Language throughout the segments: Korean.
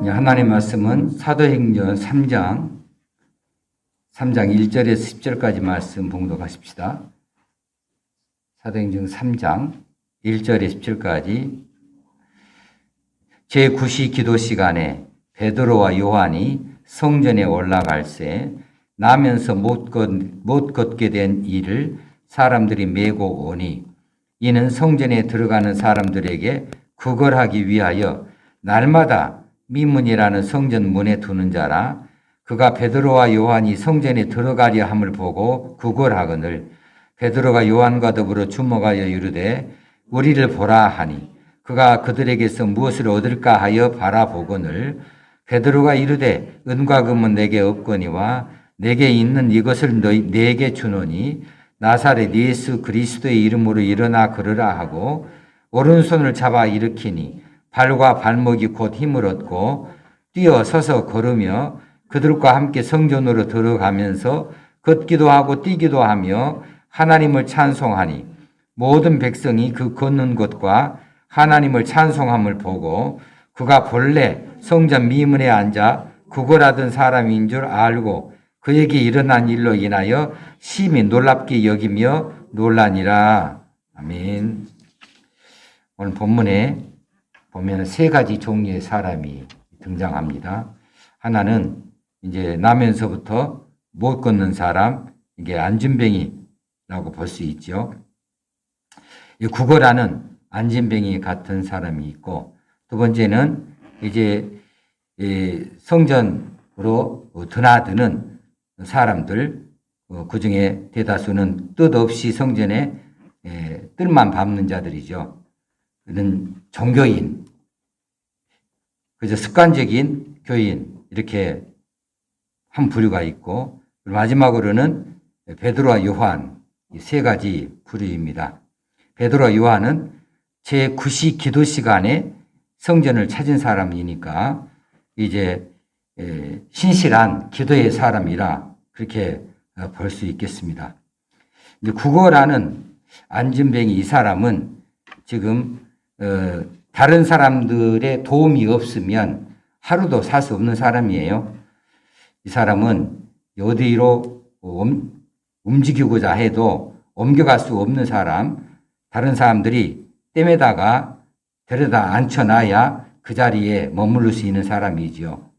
하나님 말씀은 사도행전 3장 1절에서 10절까지 말씀 봉독하십시다. 사도행전 3장 1절에서 10절까지 제9시 기도 시간에 베드로와 요한이 성전에 올라갈새 나면서 못 걷게 된 이를 사람들이 메고 오니 이는 성전에 들어가는 사람들에게 구걸하기 위하여 날마다 미문이라는 성전 문에 두는 자라. 그가 베드로와 요한이 성전에 들어가려 함을 보고 구걸하거늘 베드로가 요한과 더불어 주목하여 이르되 우리를 보라 하니 그가 그들에게서 무엇을 얻을까 하여 바라보거늘 베드로가 이르되 은과 금은 내게 없거니와 내게 있는 이것을 내게 주노니 나사렛 예수 그리스도의 이름으로 일어나 걸으라 하고 오른손을 잡아 일으키니 발과 발목이 곧 힘을 얻고 뛰어 서서 걸으며 그들과 함께 성전으로 들어가면서 걷기도 하고 뛰기도 하며 하나님을 찬송하니 모든 백성이 그 걷는 것과 하나님을 찬송함을 보고 그가 본래 성전 미문에 앉아 구걸하던 사람인 줄 알고 그에게 일어난 일로 인하여 심히 놀랍게 여기며 놀라니라. 아멘. 오늘 본문에 보면 세 가지 종류의 사람이 등장합니다. 하나는 이제 나면서부터 못 걷는 사람, 이게 안진뱅이라고 볼 수 있죠. 구걸하는 안진뱅이 같은 사람이 있고, 두 번째는 이제 성전으로 드나드는 사람들, 그 중에 대다수는 뜻없이 성전에 뜰만 밟는 자들이죠. 그는 종교인, 그저 습관적인 교인, 이렇게 한 부류가 있고, 마지막으로는 베드로와 요한, 이 세 가지 부류입니다. 베드로와 요한은 제9시 기도 시간에 성전을 찾은 사람이니까 이제 신실한 기도의 사람이라 그렇게 볼 수 있겠습니다. 구걸하는 안진뱅이 이 사람은 지금 다른 사람들의 도움이 없으면 하루도 살 수 없는 사람이에요. 이 사람은 어디로 움직이고자 해도 옮겨갈 수 없는 사람, 다른 사람들이 땜에다가 데려다 앉혀놔야 그 자리에 머무를 수 있는 사람이죠.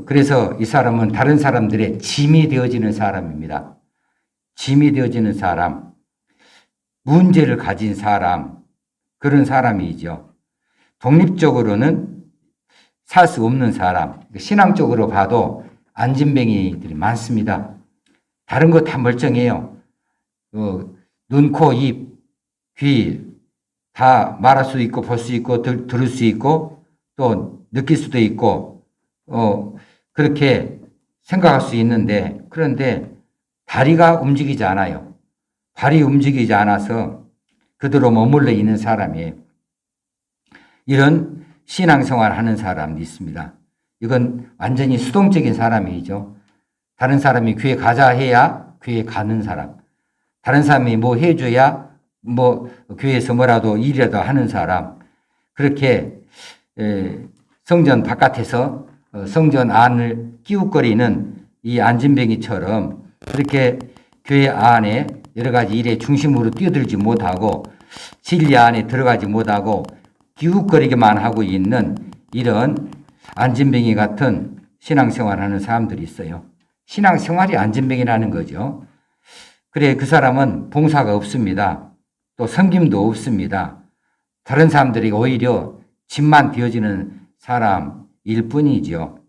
그래서 이 사람은 다른 사람들의 짐이 되어지는 사람입니다. 짐이 되어지는 사람, 문제를 가진 사람, 그런 사람이죠. 독립적으로는 살 수 없는 사람, 신앙적으로 봐도 안진뱅이들이 많습니다. 다른 거 다 멀쩡해요. 눈, 코, 입, 귀 다 말할 수 있고 볼 수 있고 들을 수 있고 또 느낄 수도 있고 그렇게 생각할 수 있는데, 그런데 다리가 움직이지 않아요. 발이 움직이지 않아서 그대로 머물러 있는 사람이에요. 이런 신앙생활 하는 사람이 있습니다. 이건 완전히 수동적인 사람이죠. 다른 사람이 교회 가자 해야 교회 가는 사람. 다른 사람이 뭐 해줘야 뭐 교회에서 뭐라도 일이라도 하는 사람. 그렇게 성전 바깥에서 성전 안을 끼웃거리는 이 안진뱅이처럼 그렇게 교회 안에 여러 가지 일에 중심으로 뛰어들지 못하고 진리 안에 들어가지 못하고 기웃거리기만 하고 있는 이런 안진뱅이 같은 신앙생활하는 사람들이 있어요. 신앙생활이 안진뱅이라는 거죠. 그래, 그 사람은 봉사가 없습니다. 또 섬김도 없습니다. 다른 사람들이 오히려 짐만 되어지는 사람일 뿐이죠.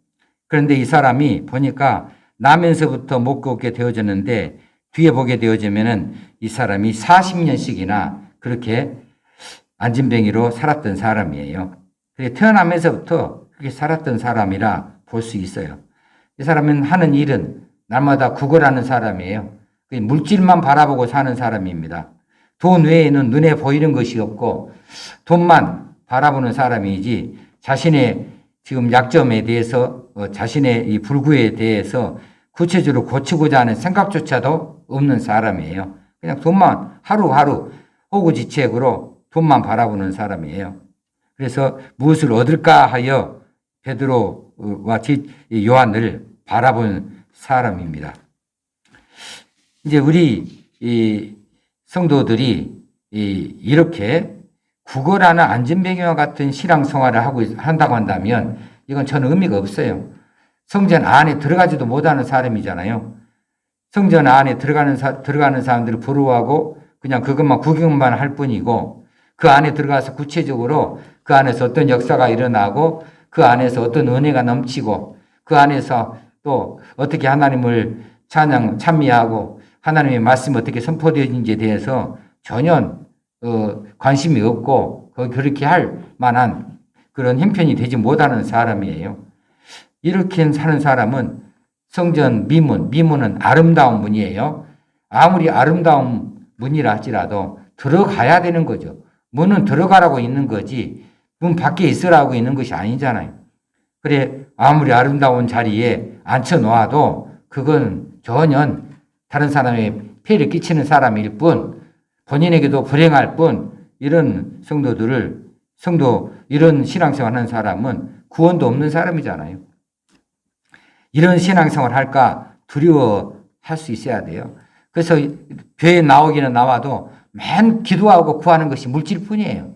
그런데 이 사람이 보니까 나면서부터 못 걷게 되어졌는데 뒤에 보게 되어지면은 이 사람이 40년씩이나 그렇게 안진뱅이로 살았던 사람이에요. 태어나면서부터 그렇게 살았던 사람이라 볼 수 있어요. 이 사람은 하는 일은 날마다 구걸하는 사람이에요. 물질만 바라보고 사는 사람입니다. 돈 외에는 눈에 보이는 것이 없고 돈만 바라보는 사람이지 자신의 지금 약점에 대해서 자신의 이 불구에 대해서 구체적으로 고치고자 하는 생각조차도 없는 사람이에요. 그냥 돈만 하루하루 호구지책으로 돈만 바라보는 사람이에요. 그래서 무엇을 얻을까 하여 베드로와 요한을 바라본 사람입니다. 이제 우리 이 성도들이 이렇게 구걸하는 안전뱅이와 같은 신앙생활을 한다고 한다면 이건 저는 의미가 없어요. 성전 안에 들어가지도 못하는 사람이잖아요. 성전 안에 들어가는 사람들을 부러워하고 그냥 그것만 구경만 할 뿐이고 그 안에 들어가서 구체적으로 그 안에서 어떤 역사가 일어나고 그 안에서 어떤 은혜가 넘치고 그 안에서 또 어떻게 하나님을 찬미하고 하나님의 말씀이 어떻게 선포되어진지에 대해서 전혀 관심이 없고 그렇게 할 만한 그런 형편이 되지 못하는 사람이에요. 이렇게 사는 사람은 성전 미문은 아름다운 문이에요. 아무리 아름다운 문이라 할지라도 들어가야 되는 거죠. 문은 들어가라고 있는 거지 문 밖에 있으라고 있는 것이 아니잖아요. 그래 아무리 아름다운 자리에 앉혀놓아도 그건 전혀 다른 사람의 폐를 끼치는 사람일 뿐 본인에게도 불행할 뿐 이런 이런 신앙생활 하는 사람은 구원도 없는 사람이잖아요. 이런 신앙생활 할까 두려워할 수 있어야 돼요. 그래서 교회에 나오기는 나와도 맨 기도하고 구하는 것이 물질뿐이에요.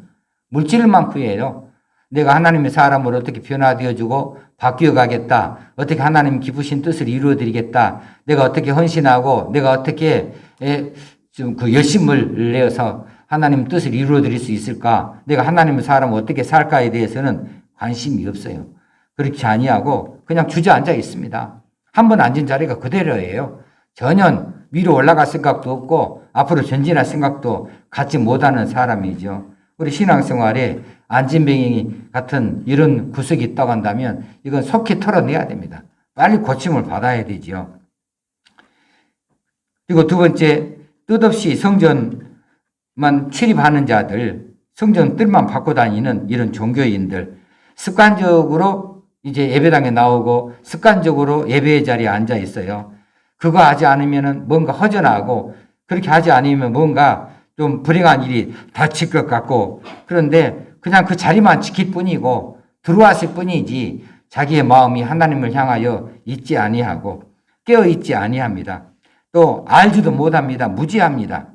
물질만 구해요. 내가 하나님의 사람으로 어떻게 변화되어주고 바뀌어 가겠다. 어떻게 하나님 기쁘신 뜻을 이루어드리겠다. 내가 어떻게 헌신하고 내가 어떻게 좀 그 열심을 내어서 하나님 뜻을 이루어드릴 수 있을까. 내가 하나님의 사람을 어떻게 살까에 대해서는 관심이 없어요. 그렇게 아니하고 그냥 주저앉아 있습니다. 한 번 앉은 자리가 그대로예요. 전혀 위로 올라갈 생각도 없고 앞으로 전진할 생각도 갖지 못하는 사람이죠. 우리 신앙생활에 안진뱅이 같은 이런 구석이 있다고 한다면 이건 속히 털어내야 됩니다. 빨리 고침을 받아야 되죠. 그리고 두 번째, 뜻없이 성전만 출입하는 자들, 성전 뜰만 받고 다니는 이런 종교인들, 습관적으로 이제 예배당에 나오고 습관적으로 예배의 자리에 앉아 있어요. 그거 하지 않으면 뭔가 허전하고 그렇게 하지 않으면 뭔가 좀 불행한 일이 닥칠 것 같고 그런데 그냥 그 자리만 지킬 뿐이고 들어왔을 뿐이지 자기의 마음이 하나님을 향하여 있지 아니하고 깨어 있지 아니합니다. 또 알지도 못합니다. 무지합니다.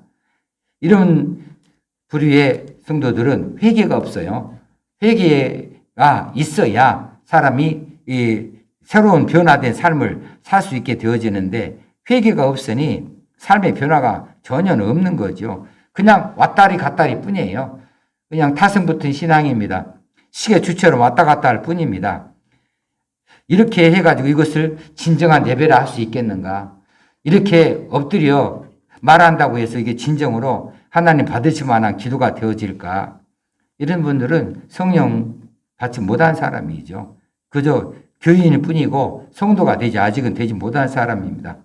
이런 부류의 성도들은 회개가 없어요. 회개가 있어야 사람이 이 새로운 변화된 삶을 살 수 있게 되어지는데 회개가 없으니 삶의 변화가 전혀 없는 거죠. 그냥 왔다리 갔다리 뿐이에요. 그냥 타성 붙은 신앙입니다. 시계 주처럼 왔다 갔다 할 뿐입니다. 이렇게 해가지고 이것을 진정한 예배라 할 수 있겠는가? 이렇게 엎드려 말한다고 해서 이게 진정으로 하나님 받으실 만한 기도가 되어질까? 이런 분들은 성령 받지 못한 사람이죠. 그저 교인일 뿐이고 성도가 아직은 되지 못한 사람입니다.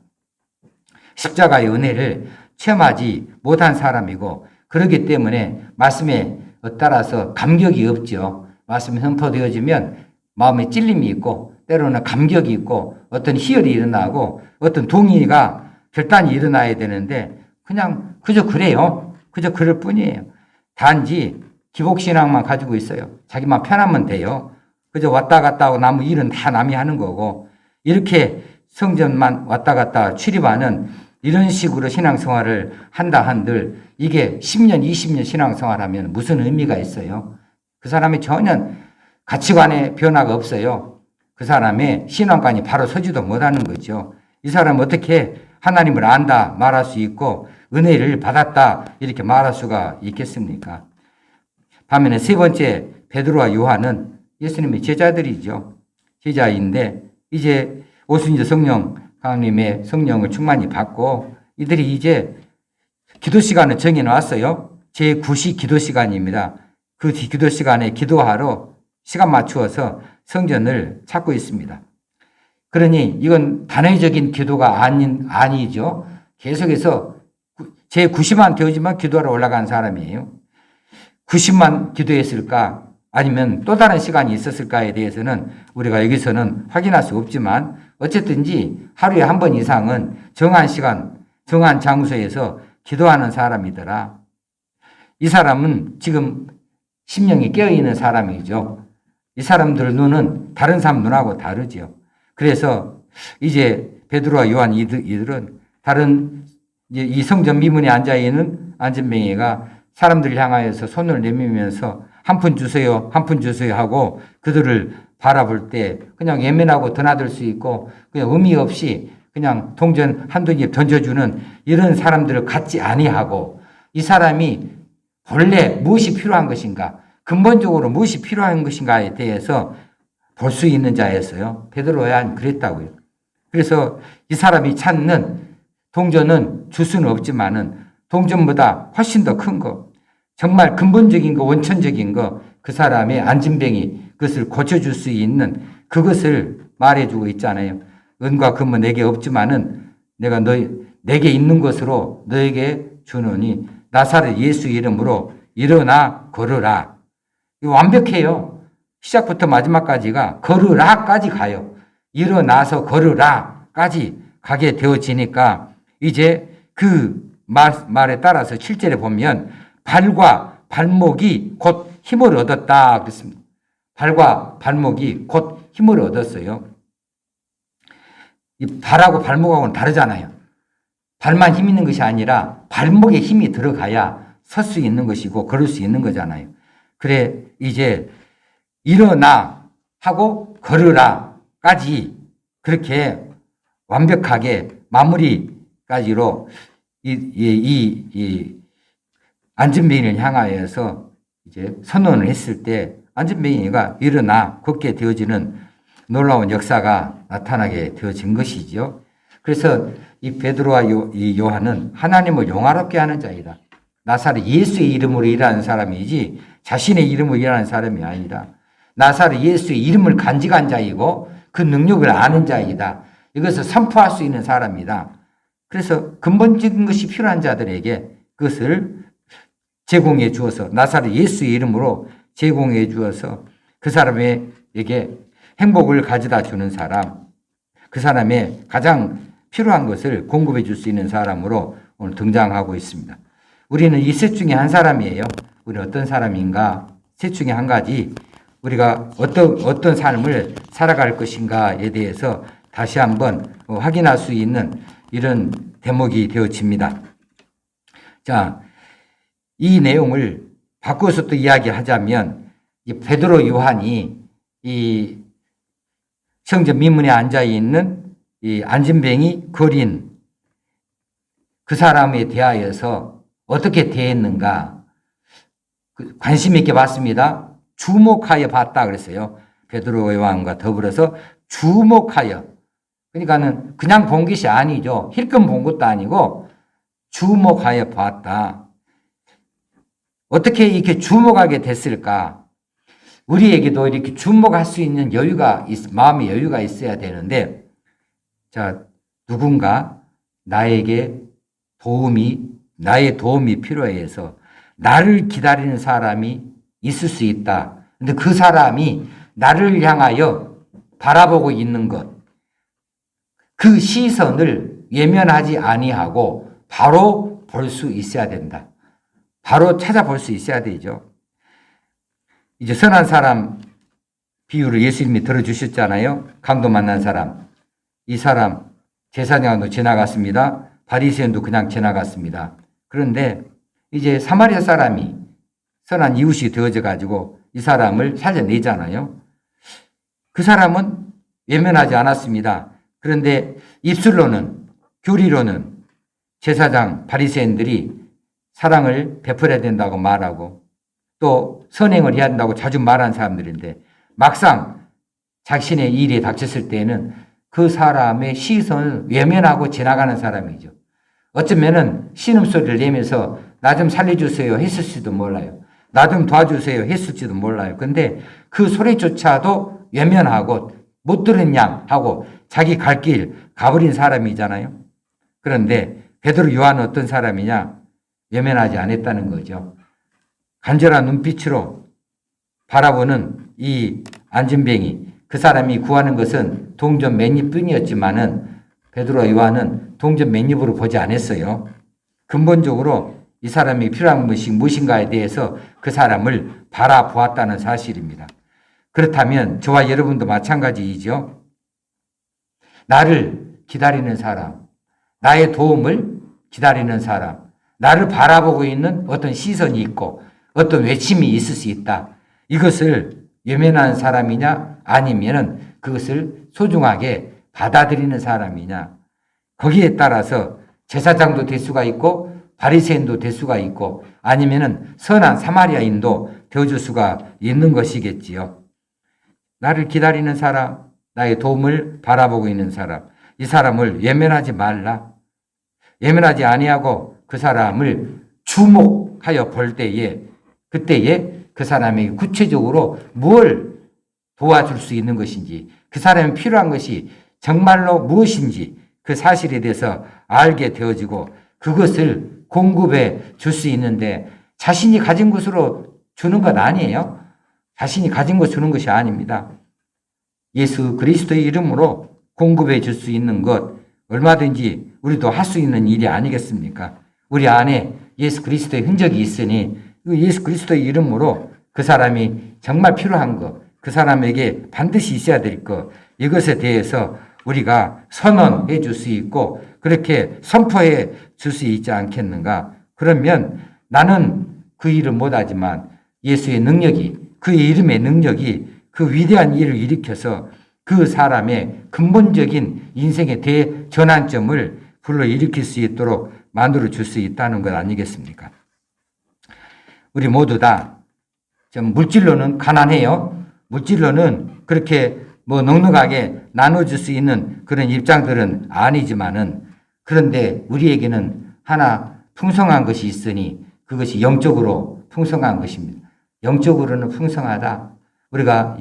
십자가의 은혜를 체험하지 못한 사람이고 그렇기 때문에 말씀에 따라서 감격이 없죠. 말씀이 선포되어지면 마음에 찔림이 있고 때로는 감격이 있고 어떤 희열이 일어나고 어떤 동의가 결단이 일어나야 되는데 그냥 그저 그래요. 그저 그럴 뿐이에요. 단지 기복신앙만 가지고 있어요. 자기만 편하면 돼요. 그저 왔다 갔다 하고 남의 일은 다 남이 하는 거고 이렇게 성전만 왔다 갔다 출입하는 이런 식으로 신앙생활을 한다 한들 이게 10년, 20년 신앙생활하면 무슨 의미가 있어요? 그 사람이 전혀 가치관의 변화가 없어요. 그 사람의 신앙관이 바로 서지도 못하는 거죠. 이 사람은 어떻게 하나님을 안다 말할 수 있고 은혜를 받았다 이렇게 말할 수가 있겠습니까? 반면에 세 번째 베드로와 요한은 예수님의 제자들이죠. 제자인데 이제 오순절 성령 하나님의 성령을 충만히 받고 이들이 이제 기도 시간을 정해놨어요. 제9시 기도 시간입니다. 그 기도 시간에 기도하러 시간 맞추어서 성전을 찾고 있습니다. 그러니 이건 단회적인 기도가 아니죠. 계속해서 제90만 되어지만 기도하러 올라간 사람이에요. 90만 기도했을까? 아니면 또 다른 시간이 있었을까에 대해서는 우리가 여기서는 확인할 수 없지만 어쨌든지 하루에 한 번 이상은 정한 시간, 정한 장소에서 기도하는 사람이더라. 이 사람은 지금 심령이 깨어있는 사람이죠. 이 사람들 눈은 다른 사람 눈하고 다르지요. 그래서 이제 베드로와 요한 이들은 다른 이 성전 미문에 앉아 있는 안진뱅이가 사람들을 향하여서 손을 내밀면서 한 푼 주세요, 한 푼 주세요 하고 그들을 바라볼 때 그냥 예민하고 드나들 수 있고 그냥 의미 없이 그냥 동전 한두 입 던져주는 이런 사람들을 갖지 아니하고 이 사람이 본래 무엇이 필요한 것인가, 근본적으로 무엇이 필요한 것인가에 대해서 볼 수 있는 자였어요. 베드로야 그랬다고요. 그래서 이 사람이 찾는 동전은 줄 수는 없지만은 동전보다 훨씬 더 큰 거, 정말 근본적인 거, 원천적인 거, 그 사람의 안진뱅이 그것을 고쳐줄 수 있는 그것을 말해주고 있잖아요. 은과 금은 내게 없지만은 내가 내게 있는 것으로 너에게 주노니 나사렛 예수 이름으로 일어나 걸으라. 이거 완벽해요. 시작부터 마지막까지가 걸으라까지 가요. 일어나서 걸으라까지 가게 되어지니까 이제 그 말에 따라서 7절에 보면 발과 발목이 곧 힘을 얻었다 그랬습니다. 발과 발목이 곧 힘을 얻었어요. 이 발하고 발목하고는 다르잖아요. 발만 힘 있는 것이 아니라 발목에 힘이 들어가야 설 수 있는 것이고 걸을 수 있는 거잖아요. 그래 이제 일어나 하고 걸으라까지 그렇게 완벽하게 마무리까지로 이 안진뱅이를 향하여서 이제 선언을 했을 때 안진뱅이가 일어나 걷게 되어지는 놀라운 역사가 나타나게 되어진 것이죠. 그래서 이 베드로와 이 요한은 하나님을 영화롭게 하는 자이다. 나사렛 예수의 이름으로 일하는 사람이지 자신의 이름으로 일하는 사람이 아니라 나사렛 예수의 이름을 간직한 자이고 그 능력을 아는 자이다. 이것을 선포할 수 있는 사람이다. 그래서 근본적인 것이 필요한 자들에게 그것을 제공해 주어서 나사렛 예수의 이름으로 제공해 주어서 그 사람에게 행복을 가져다 주는 사람, 그 사람의 가장 필요한 것을 공급해 줄 수 있는 사람으로 오늘 등장하고 있습니다. 우리는 이 셋 중에 한 사람이에요. 우리는 어떤 사람인가? 셋 중에 한 가지 우리가 어떤 삶을 살아갈 것인가에 대해서 다시 한번 확인할 수 있는 이런 대목이 되어집니다. 자, 이 내용을 바꿔서 또 이야기하자면 이 베드로 요한이 이 성전 미문에 앉아 있는 이 안진뱅이 거린 그 사람에 대하여서 어떻게 대했는가 관심 있게 봤습니다. 주목하여 봤다 그랬어요. 베드로 요한과 더불어서 주목하여. 그러니까는 그냥 본 것이 아니죠. 힐끔 본 것도 아니고 주목하여 봤다. 어떻게 이렇게 주목하게 됐을까? 우리에게도 이렇게 주목할 수 있는 마음의 여유가 있어야 되는데, 자, 누군가 나의 도움이 필요해서 나를 기다리는 사람이 있을 수 있다. 근데 그 사람이 나를 향하여 바라보고 있는 것, 그 시선을 외면하지 아니하고 바로 볼 수 있어야 된다. 바로 찾아볼 수 있어야 되죠. 이제 선한 사람 비유를 예수님이 들어주셨잖아요. 강도 만난 사람. 이 사람 제사장도 지나갔습니다. 바리새인도 그냥 지나갔습니다. 그런데 이제 사마리아 사람이 선한 이웃이 되어져 가지고 이 사람을 살려내잖아요. 그 사람은 외면하지 않았습니다. 그런데 입술로는, 교리로는 제사장 바리새인들이 사랑을 베풀어야 된다고 말하고 또 선행을 해야 된다고 자주 말하는 사람들인데 막상 자신의 일이 닥쳤을 때는 그 사람의 시선을 외면하고 지나가는 사람이죠. 어쩌면은 신음소리를 내면서 나 좀 살려주세요 했을지도 몰라요. 나 좀 도와주세요 했을지도 몰라요. 근데 그 소리조차도 외면하고 못 들은 양 하고 자기 갈 길 가버린 사람이잖아요. 그런데 베드로 요한은 어떤 사람이냐? 외면하지 않았다는 거죠. 간절한 눈빛으로 바라보는 이 안진뱅이, 그 사람이 구하는 것은 동전 맨입뿐이었지만은 베드로 요한은 동전 맨입으로 보지 않았어요. 근본적으로 이 사람이 필요한 것이 무엇인가에 대해서 그 사람을 바라보았다는 사실입니다. 그렇다면 저와 여러분도 마찬가지이죠. 나를 기다리는 사람, 나의 도움을 기다리는 사람, 나를 바라보고 있는 어떤 시선이 있고 어떤 외침이 있을 수 있다. 이것을 외면하는 사람이냐 아니면 그것을 소중하게 받아들이는 사람이냐. 거기에 따라서 제사장도 될 수가 있고 바리새인도 될 수가 있고 아니면은 선한 사마리아인도 되어줄 수가 있는 것이겠지요. 나를 기다리는 사람, 나의 도움을 바라보고 있는 사람, 이 사람을 외면하지 말라. 외면하지 아니하고 그 사람을 주목하여 볼 때에 그때에 그 사람에게 구체적으로 뭘 도와줄 수 있는 것인지 그 사람이 필요한 것이 정말로 무엇인지 그 사실에 대해서 알게 되어지고 그것을 공급해 줄 수 있는데 자신이 가진 것으로 주는 것 아니에요. 자신이 가진 것 주는 것이 아닙니다. 예수 그리스도의 이름으로 공급해 줄 수 있는 것 얼마든지 우리도 할 수 있는 일이 아니겠습니까? 우리 안에 예수 그리스도의 흔적이 있으니 예수 그리스도의 이름으로 그 사람이 정말 필요한 것, 그 사람에게 반드시 있어야 될 것, 이것에 대해서 우리가 선언해 줄 수 있고 그렇게 선포해 줄 수 있지 않겠는가? 그러면 나는 그 일을 못하지만 예수의 능력이, 그의 이름의 능력이 그 위대한 일을 일으켜서 그 사람의 근본적인 인생의 대전환점을 불러일으킬 수 있도록 만들어 줄 수 있다는 것 아니겠습니까? 우리 모두 다 물질로는 가난해요. 물질로는 그렇게 넉넉하게 나눠줄 수 있는 그런 입장들은 아니지만은 그런데 우리에게는 하나 풍성한 것이 있으니 그것이 영적으로 풍성한 것입니다. 영적으로는 풍성하다. 우리가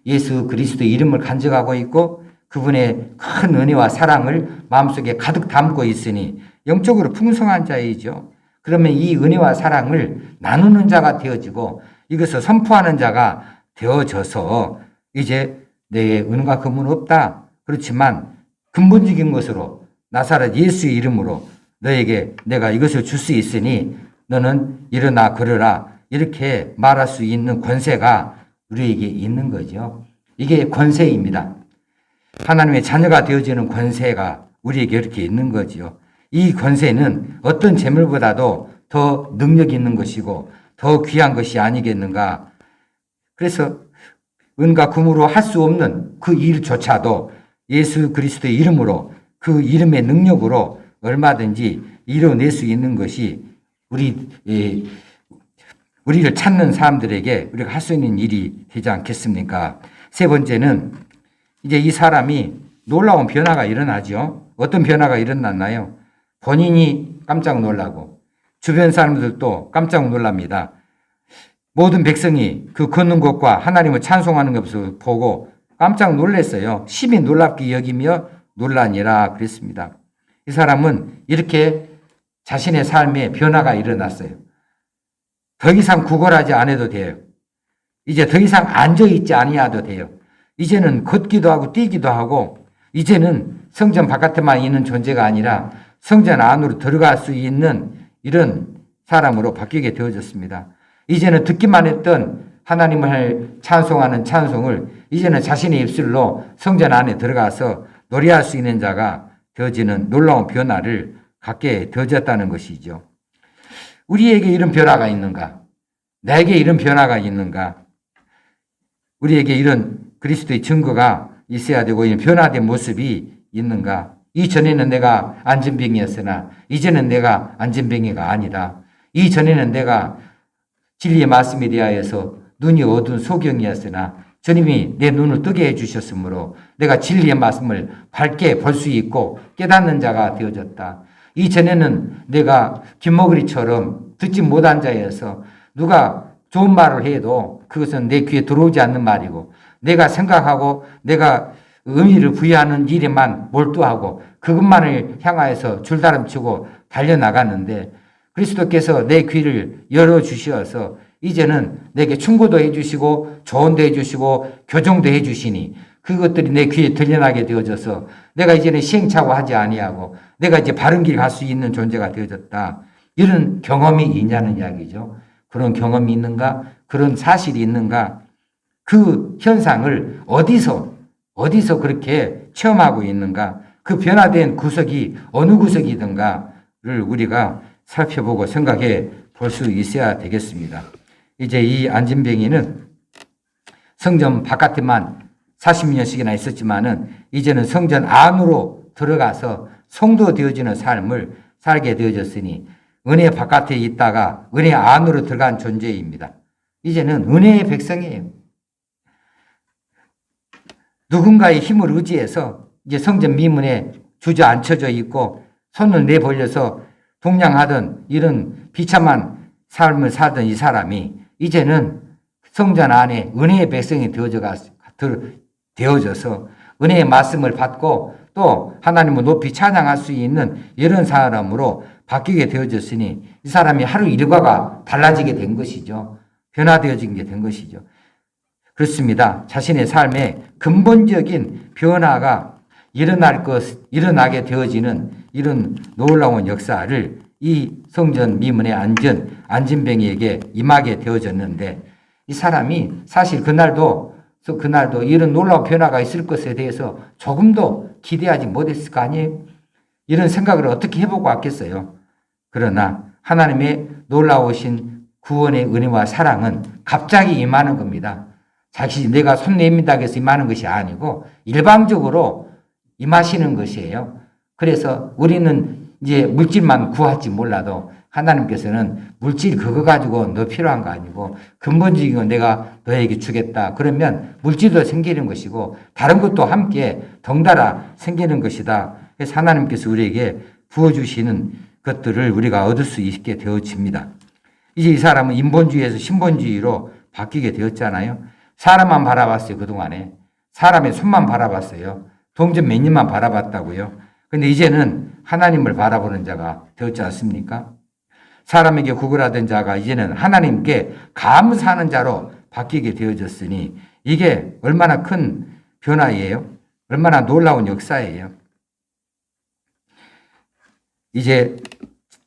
예수 그리스도의 이름을 간직하고 있고 그분의 큰 은혜와 사랑을 마음속에 가득 담고 있으니 영적으로 풍성한 자이죠. 그러면 이 은혜와 사랑을 나누는 자가 되어지고 이것을 선포하는 자가 되어져서 이제 내 은과 금은 없다. 그렇지만 근본적인 것으로 나사렛 예수의 이름으로 너에게 내가 이것을 줄 수 있으니 너는 일어나 걸어라. 이렇게 말할 수 있는 권세가 우리에게 있는 거죠. 이게 권세입니다. 하나님의 자녀가 되어지는 권세가 우리에게 이렇게 있는 거죠. 이 권세는 어떤 재물보다도 더 능력 있는 것이고 더 귀한 것이 아니겠는가. 그래서 은과 금으로 할 수 없는 그 일조차도 예수 그리스도의 이름으로 그 이름의 능력으로 얼마든지 이뤄낼 수 있는 것이 우리를 찾는 사람들에게 우리가 할 수 있는 일이 되지 않겠습니까? 세 번째는 이제 이 사람이 놀라운 변화가 일어나죠. 어떤 변화가 일어났나요? 본인이 깜짝 놀라고 주변 사람들도 깜짝 놀랍니다. 모든 백성이 그 걷는 것과 하나님을 찬송하는 것을 보고 깜짝 놀랐어요. 심히 놀랍게 여기며 놀라니라 그랬습니다. 이 사람은 이렇게 자신의 삶에 변화가 일어났어요. 더 이상 구걸하지 않아도 돼요. 이제 더 이상 앉아있지 아니어도 돼요. 이제는 걷기도 하고 뛰기도 하고 이제는 성전 바깥에만 있는 존재가 아니라 성전 안으로 들어갈 수 있는 이런 사람으로 바뀌게 되어졌습니다. 이제는 듣기만 했던 하나님을 찬송하는 찬송을 이제는 자신의 입술로 성전 안에 들어가서 노래할 수 있는 자가 되어지는 놀라운 변화를 갖게 되어졌다는 것이죠. 우리에게 이런 변화가 있는가? 내게 이런 변화가 있는가? 우리에게 이런 그리스도의 증거가 있어야 되고 이런 변화된 모습이 있는가? 이전에는 내가 안진뱅이였으나 이제는 내가 안진뱅이가 아니다. 이전에는 내가 진리의 말씀에 대하여서 눈이 어두운 소경이었으나 주님이 내 눈을 뜨게 해주셨으므로 내가 진리의 말씀을 밝게 볼 수 있고 깨닫는 자가 되어졌다. 이전에는 내가 김목리처럼 듣지 못한 자여서 누가 좋은 말을 해도 그것은 내 귀에 들어오지 않는 말이고 내가 생각하고 내가 의미를 부여하는 일에만 몰두하고 그것만을 향하여서 줄다름치고 달려나갔는데 그리스도께서 내 귀를 열어주셔서 이제는 내게 충고도 해주시고 조언도 해주시고 교정도 해주시니 그것들이 내 귀에 들려나게 되어져서 내가 이제는 시행착오하지 아니하고 내가 이제 바른 길 갈 수 있는 존재가 되어졌다. 이런 경험이 있냐는 이야기죠. 그런 경험이 있는가? 그런 사실이 있는가? 그 현상을 어디서 그렇게 체험하고 있는가? 그 변화된 구석이 어느 구석이든가를 우리가 살펴보고 생각해 볼 수 있어야 되겠습니다. 이제 이 안진뱅이는 성전 바깥에만 40년씩이나 있었지만은 이제는 성전 안으로 들어가서 성도 되어지는 삶을 살게 되어졌으니 은혜 바깥에 있다가 은혜 안으로 들어간 존재입니다. 이제는 은혜의 백성이에요. 누군가의 힘을 의지해서 이제 성전 미문에 주저앉혀져 있고 손을 내벌려서 동냥하던 이런 비참한 삶을 살던 이 사람이 이제는 성전 안에 은혜의 백성이 되어져서 은혜의 말씀을 받고 또 하나님을 높이 찬양할 수 있는 이런 사람으로 바뀌게 되어졌으니 이 사람이 하루 일과가 달라지게 된 것이죠. 변화되어진 게 된 것이죠. 그렇습니다. 자신의 삶에 근본적인 변화가 일어나게 되어지는 이런 놀라운 역사를 이 성전 미문에 앉은 안진뱅이에게 임하게 되어졌는데 이 사람이 사실 그날도 이런 놀라운 변화가 있을 것에 대해서 조금도 기대하지 못했을 거 아니에요? 이런 생각을 어떻게 해보고 왔겠어요? 그러나 하나님의 놀라우신 구원의 은혜와 사랑은 갑자기 임하는 겁니다. 내가 손 내민다고 해서 임하는 것이 아니고 일방적으로 임하시는 것이에요. 그래서 우리는 이제 물질만 구할지 몰라도 하나님께서는 물질 그거 가지고 너 필요한 거 아니고 근본적인 거 내가 너에게 주겠다. 그러면 물질도 생기는 것이고 다른 것도 함께 덩달아 생기는 것이다. 그래서 하나님께서 우리에게 부어주시는 것들을 우리가 얻을 수 있게 되어집니다. 이제 이 사람은 인본주의에서 신본주의로 바뀌게 되었잖아요. 사람만 바라봤어요. 그동안에. 사람의 손만 바라봤어요. 동전 몇 입만 바라봤다고요. 근데 이제는 하나님을 바라보는 자가 되었지 않습니까? 사람에게 구걸하던 자가 이제는 하나님께 감사하는 자로 바뀌게 되어졌으니 이게 얼마나 큰 변화예요? 얼마나 놀라운 역사예요? 이제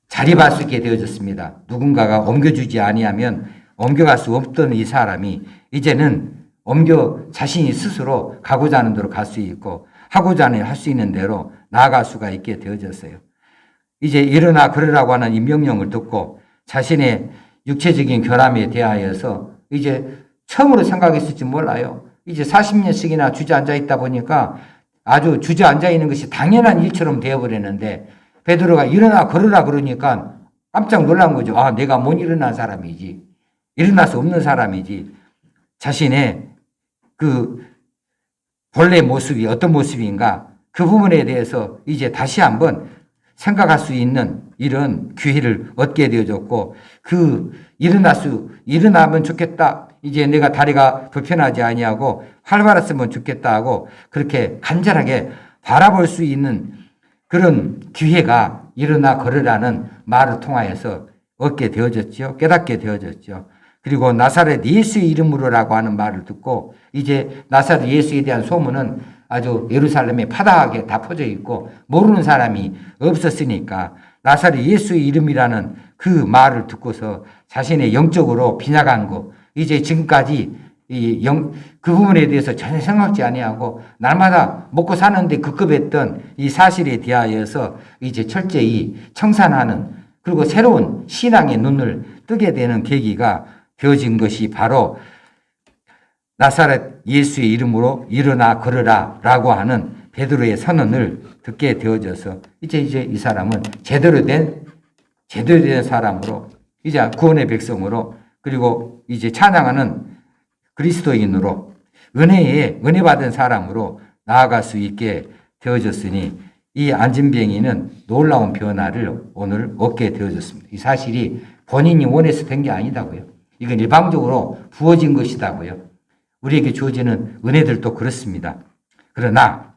자립할 수 있게 되어졌습니다. 누군가가 옮겨주지 아니하면 옮겨갈 수 없던 이 사람이 이제는 자신이 스스로 가고자 하는 대로 갈 수 있고 하고자 하는 할 수 있는 대로 나아갈 수가 있게 되어졌어요. 이제 일어나 걸으라고 하는 이 명령을 듣고 자신의 육체적인 결함에 대하여서 이제 처음으로 생각했을지 몰라요. 이제 40년씩이나 주저앉아 있다 보니까 아주 주저앉아 있는 것이 당연한 일처럼 되어버렸는데 베드로가 일어나 걸으라 그러니까 깜짝 놀란 거죠. 아, 내가 못 일어난 사람이지. 일어날 수 없는 사람이지. 자신의 그 본래 모습이 어떤 모습인가 그 부분에 대해서 이제 다시 한번 생각할 수 있는 이런 기회를 얻게 되어졌고 일어나면 좋겠다. 이제 내가 다리가 불편하지 아니하고 활발했으면 좋겠다 하고 그렇게 간절하게 바라볼 수 있는 그런 기회가 일어나 걸으라는 말을 통하여서 얻게 되어졌죠. 깨닫게 되어졌죠. 그리고 나사렛 예수의 이름으로라고 하는 말을 듣고 이제 나사렛 예수에 대한 소문은 아주 예루살렘에 파다하게 다 퍼져 있고 모르는 사람이 없었으니까 나사렛 예수의 이름이라는 그 말을 듣고서 자신의 영적으로 빗나간 거 이제 지금까지 그 부분에 대해서 전혀 생각지 아니하고 날마다 먹고 사는데 급급했던 이 사실에 대하여서 이제 철저히 청산하는 그리고 새로운 신앙의 눈을 뜨게 되는 계기가 되어진 것이 바로 나사렛 예수의 이름으로 일어나 걸으라 라고 하는 베드로의 선언을 듣게 되어져서 이제 이 사람은 제대로 된 사람으로 이제 구원의 백성으로 그리고 이제 찬양하는 그리스도인으로 은혜 받은 사람으로 나아갈 수 있게 되어졌으니 이 안진뱅이는 놀라운 변화를 오늘 얻게 되어졌습니다. 이 사실이 본인이 원해서 된 게 아니다고요. 이건 일방적으로 부어진 것이다고요. 우리에게 주어지는 은혜들도 그렇습니다. 그러나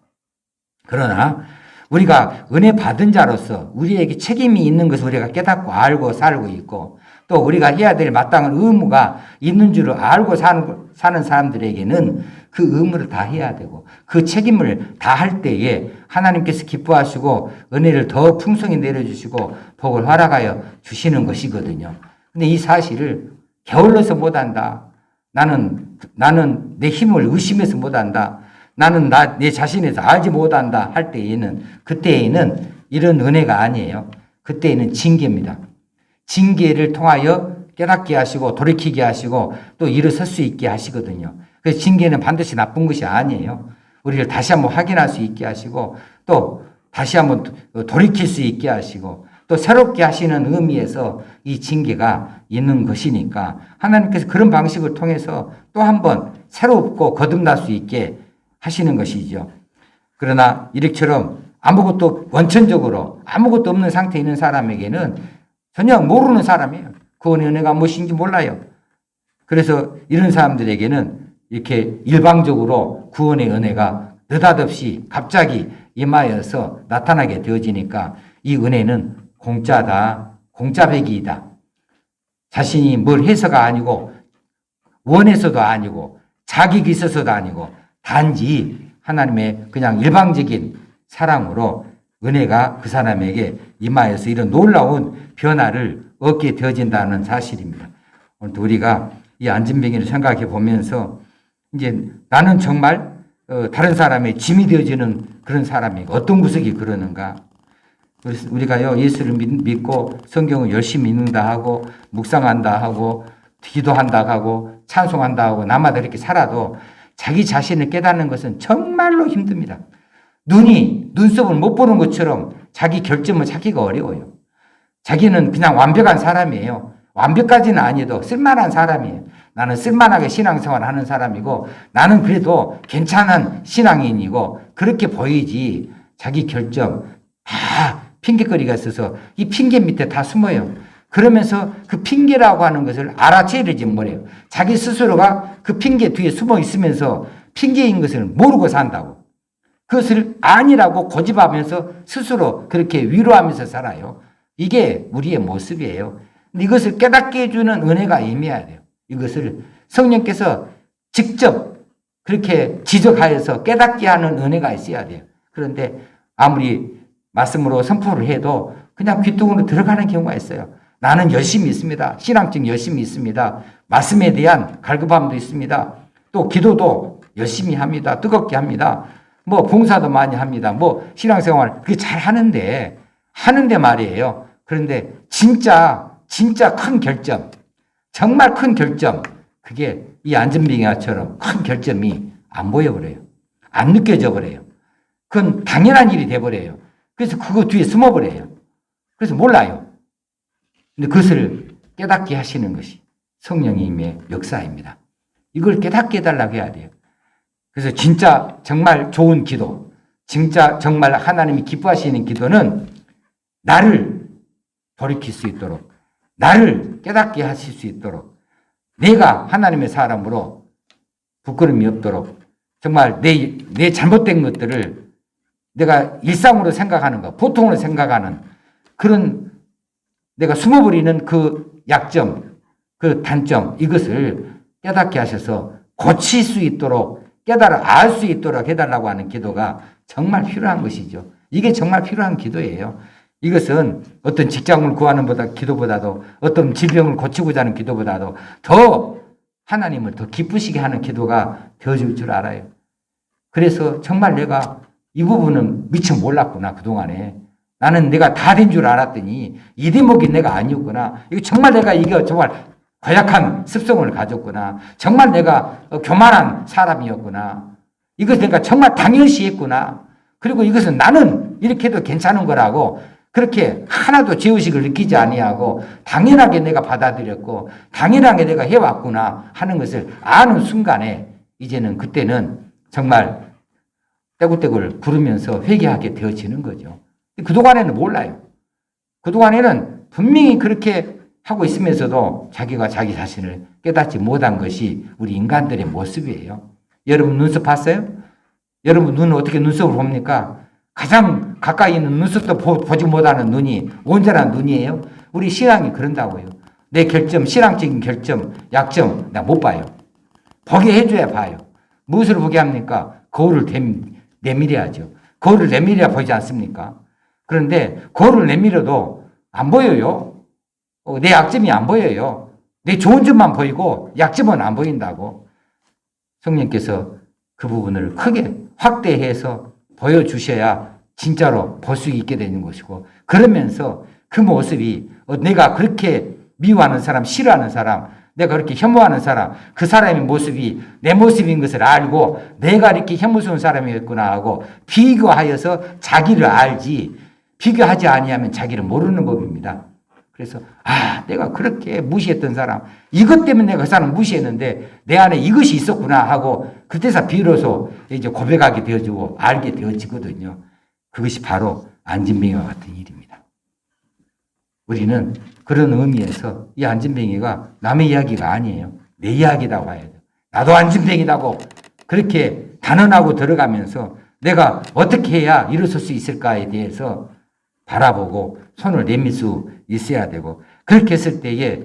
우리가 은혜 받은 자로서 우리에게 책임이 있는 것을 우리가 깨닫고 알고 살고 있고 또 우리가 해야 될 마땅한 의무가 있는 줄을 알고 사는 사람들에게는 그 의무를 다 해야 되고 그 책임을 다 할 때에 하나님께서 기뻐하시고 은혜를 더 풍성히 내려주시고 복을 허락하여 주시는 것이거든요. 근데 이 사실을 게을러서 못한다. 나는 나는 내 힘을 의심해서 못한다. 나는 내 자신에서 알지 못한다 할 때에는, 그때에는 이런 은혜가 아니에요. 그때에는 징계입니다. 징계를 통하여 깨닫게 하시고 돌이키게 하시고 또 일어설 수 있게 하시거든요. 그래서 징계는 반드시 나쁜 것이 아니에요. 우리를 다시 한번 확인할 수 있게 하시고 또 다시 한번 돌이킬 수 있게 하시고 또 새롭게 하시는 의미에서 이 징계가 있는 것이니까 하나님께서 그런 방식을 통해서 또 한번 새롭고 거듭날 수 있게 하시는 것이죠. 그러나 이렇게처럼 아무것도 원천적으로 아무것도 없는 상태에 있는 사람에게는 전혀 모르는 사람이에요. 구원의 은혜가 무엇인지 몰라요. 그래서 이런 사람들에게는 이렇게 일방적으로 구원의 은혜가 느닷없이 갑자기 임하여서 나타나게 되어지니까 이 은혜는 공짜다, 공짜배기이다. 자신이 뭘 해서가 아니고 원해서도 아니고 자격이 있어서도 아니고 단지 하나님의 그냥 일방적인 사랑으로 은혜가 그 사람에게 임하여서 이런 놀라운 변화를 얻게 되어진다는 사실입니다. 오늘 우리가 이 안진뱅이를 생각해 보면서 이제 나는 정말 다른 사람의 짐이 되어지는 그런 사람이 어떤 구석이 그러는가? 우리가요 예수를 믿고 성경을 열심히 읽는다 하고 묵상한다 하고 기도한다 하고 찬송한다 하고 나마다 이렇게 살아도 자기 자신을 깨닫는 것은 정말로 힘듭니다. 눈썹을 못 보는 것처럼 자기 결점을 찾기가 어려워요. 자기는 그냥 완벽한 사람이에요. 완벽까지는 아니어도 쓸만한 사람이에요. 나는 쓸만하게 신앙생활 하는 사람이고 나는 그래도 괜찮은 신앙인이고 그렇게 보이지 자기 결점 다 핑계거리가 있어서 이 핑계 밑에 다 숨어요. 그러면서 그 핑계라고 하는 것을 알아채리지 못해요. 자기 스스로가 그 핑계 뒤에 숨어 있으면서 핑계인 것을 모르고 산다고. 그것을 아니라고 고집하면서 스스로 그렇게 위로하면서 살아요. 이게 우리의 모습이에요. 이것을 깨닫게 해주는 은혜가 임해야 돼요. 이것을 성령께서 직접 그렇게 지적하여서 깨닫게 하는 은혜가 있어야 돼요. 그런데 아무리 말씀으로 선포를 해도 그냥 귓등으로 들어가는 경우가 있어요. 나는 열심히 있습니다. 신앙적 열심히 있습니다. 말씀에 대한 갈급함도 있습니다. 또 기도도 열심히 합니다. 뜨겁게 합니다. 뭐 봉사도 많이 합니다. 뭐 신앙생활 그게 잘 하는데 말이에요. 그런데 진짜 큰 결점, 정말 큰 결점, 그게 이 안진뱅이처럼 큰 결점이 안 보여버려요. 안 느껴져 버려요. 그건 당연한 일이 돼버려요. 그래서 그거 뒤에 숨어버려요. 그래서 몰라요. 근데 그것을 깨닫게 하시는 것이 성령님의 역사입니다. 이걸 깨닫게 해달라고 해야 돼요. 그래서 진짜 정말 좋은 기도, 진짜 정말 하나님이 기뻐하시는 기도는 나를 돌이킬 수 있도록, 나를 깨닫게 하실 수 있도록, 내가 하나님의 사람으로 부끄러움이 없도록 정말 내 잘못된 것들을 내가 일상으로 생각하는 것, 보통으로 생각하는 그런 내가 숨어버리는 그 약점, 그 단점, 이것을 깨닫게 하셔서 고칠 수 있도록 알 수 있도록 해달라고 하는 기도가 정말 필요한 것이죠. 이게 정말 필요한 기도예요. 이것은 어떤 직장을 구하는 기도보다도 어떤 질병을 고치고자 하는 기도보다도 더 하나님을 더 기쁘시게 하는 기도가 되어줄 줄 알아요. 그래서 정말 내가 이 부분은 미처 몰랐구나, 그동안에. 나는 내가 다 된 줄 알았더니 이 대목이 내가 아니었구나. 이거 정말 내가 이거 정말 고약한 습성을 가졌구나. 정말 내가 교만한 사람이었구나. 이것을 내가 정말 당연시 했구나. 그리고 이것은 나는 이렇게 해도 괜찮은 거라고 그렇게 하나도 죄의식을 느끼지 아니하고 당연하게 내가 받아들였고 당연하게 내가 해왔구나 하는 것을 아는 순간에 이제는 그때는 정말 떼굴떼굴 구르면서 회개하게 되어지는 거죠. 그동안에는 몰라요. 그동안에는 분명히 그렇게 하고 있으면서도 자기가 자기 자신을 깨닫지 못한 것이 우리 인간들의 모습이에요. 여러분 눈썹 봤어요? 여러분 눈은 어떻게 눈썹을 봅니까? 가장 가까이 있는 눈썹도 보지 못하는 눈이 온전한 눈이에요. 우리 신앙이 그런다고요. 내 결점, 신앙적인 결점, 약점 나 못 봐요. 보게 해줘야 봐요. 무엇을 보게 합니까? 거울을 내밀어야죠. 거울을 내밀어야 보이지 않습니까? 그런데 거울을 내밀어도 안 보여요. 내 약점이 안 보여요. 내 좋은 점만 보이고 약점은 안 보인다고. 성령께서 그 부분을 크게 확대해서 보여주셔야 진짜로 볼 수 있게 되는 것이고, 그러면서 그 모습이 내가 그렇게 미워하는 사람, 싫어하는 사람, 내가 그렇게 혐오하는 사람, 그 사람의 모습이 내 모습인 것을 알고 내가 이렇게 혐오스러운 사람이었구나 하고 비교하여서 자기를 알지, 비교하지 아니하면 자기를 모르는 법입니다. 그래서 내가 그렇게 무시했던 사람, 이것 때문에 내가 그 사람 무시했는데 내 안에 이것이 있었구나 하고 그때서 비로소 이제 고백하게 되어지고 알게 되어지거든요. 그것이 바로 안진뱅이와 같은 일입니다. 우리는 그런 의미에서 이 안진뱅이가 남의 이야기가 아니에요. 내 이야기라고 해야 돼요. 나도 안진뱅이라고 그렇게 단언하고 들어가면서 내가 어떻게 해야 일어설 수 있을까에 대해서 바라보고 손을 내밀 수 있어야 되고, 그렇게 했을 때에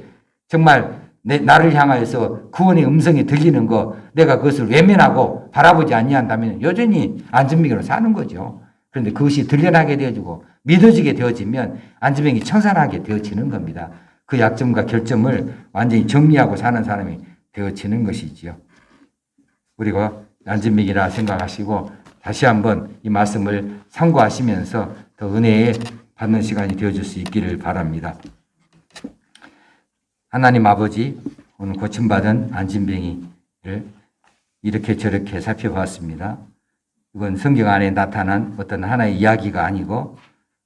정말 나를 향하여서 구원의 음성이 들리는 거, 내가 그것을 외면하고 바라보지 아니한다면 여전히 안진뱅이로 사는 거죠. 그런데 그것이 들려나게 되어지고 믿어지게 되어지면 안진뱅이 청산하게 되어지는 겁니다. 그 약점과 결점을 완전히 정리하고 사는 사람이 되어지는 것이지요. 우리가 안진뱅이라 생각하시고 다시 한번 이 말씀을 참고하시면서 더 은혜에 받는 시간이 되어줄 수 있기를 바랍니다. 하나님 아버지, 오늘 고침받은 안진뱅이를 이렇게 저렇게 살펴봤습니다. 이건 성경 안에 나타난 어떤 하나의 이야기가 아니고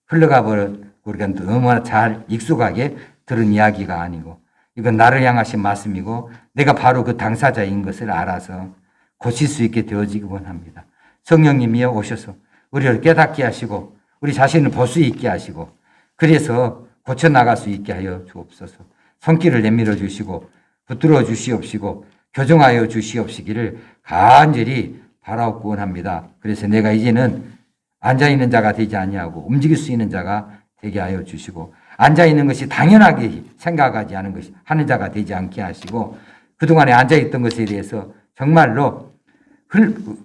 흘러가 버린 우리가 너무나 잘 익숙하게 들은 이야기가 아니고, 이건 나를 향하신 말씀이고 내가 바로 그 당사자인 것을 알아서 고칠 수 있게 되어지기 원합니다. 성령님이여 오셔서 우리를 깨닫게 하시고 우리 자신을 볼 수 있게 하시고 그래서 고쳐나갈 수 있게 하여 주옵소서. 손길을 내밀어 주시고 붙들어 주시옵시고 교정하여 주시옵시기를 간절히 바라옵고 원합니다. 그래서 내가 이제는 앉아있는 자가 되지 아니하고 움직일 수 있는 자가 되게 하여 주시고, 앉아있는 것이 당연하게 생각하지 않은 것이 하는 자가 되지 않게 하시고, 그동안에 앉아있던 것에 대해서 정말로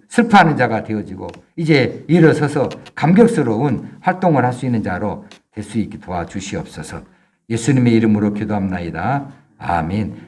슬퍼하는 자가 되어지고 이제 일어서서 감격스러운 활동을 할 수 있는 자로 될 수 있게 도와주시옵소서. 예수님의 이름으로 기도합나이다. 아멘.